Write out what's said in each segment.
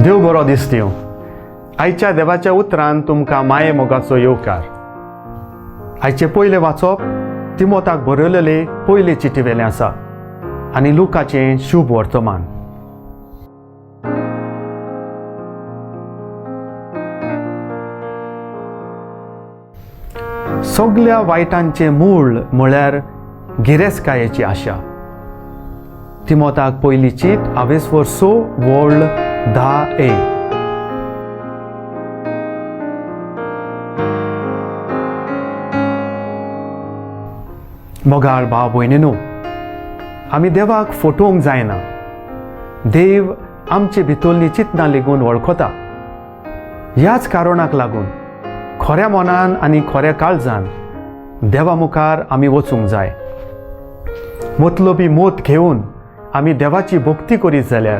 देव बरो दीस दिवं. आयच्या देवाच्या उतरान तुमकां माये मोगाचो येवकार. आयचे पयले वाचप तिमोथाक बरयलेले पयले चिटी वेले आसा आनी लुकाचें शुभ वर्तमान. सगळ्या वायटांचे मूळ म्हळ्यार गिरेस्तकायेची आशा. तिमोथाक पयली चीट हावेस वर्सो वोळ 10a. मोगाळ भाव भयणीनो, आमी देवाक फटोवंक जायना. देव आमचे भितरली चिंतनां लेगून वळखता. ह्याच कारणाक लागून खऱ्या मनान आनी खऱ्या काळजान देवा मुखार आमी वचूंक जाय. मतलबी मोत घेवन आमी देवाची भक्ती करीत जाल्यार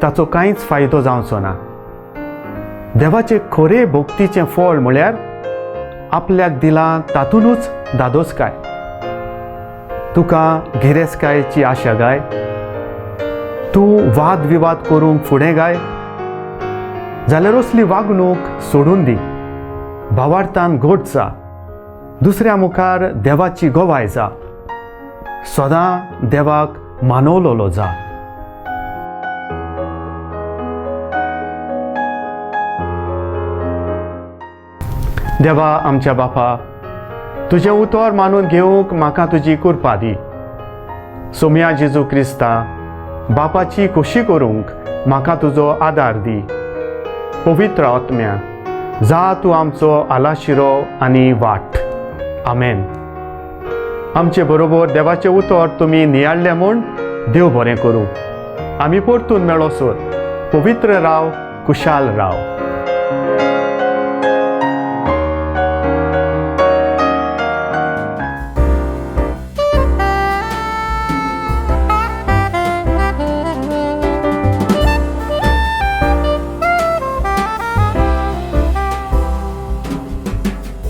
ताचो कांयच फायदो जावचो ना. देवाचे खरे भक्तीचें फळ म्हळ्यार आपल्याक दिलां तातूंतच दादोसकाय. तुका गिरेस्तकायेची आशा गाय. तूं वाद विवाद करूंक फुडें गाय जाल्यार असली वागणूक सोडून दी. भावार्थान घट जा. दुसऱ्या मुखार देवाची गोवाय जा. सदां देवाक मानवलोलो जा. देवा आमच्या बापा, तुजें उतर मानून घेवंक म्हाका तुजी कृपा दी. सोम्या जेजू क्रिस्ता, बापाची खोशी करूंक म्हाका तुजो आदार दी. पवित्र आत्म्या, जा तूं आमचो आलाशिरो आनी वाट. आमेन. आमचे बरोबर देवाचें उतर तुमी नियाळ्ळें म्हूण देव बरें करूं. आमी परतून मेळोसर पवित्र राव, कुशाल राव.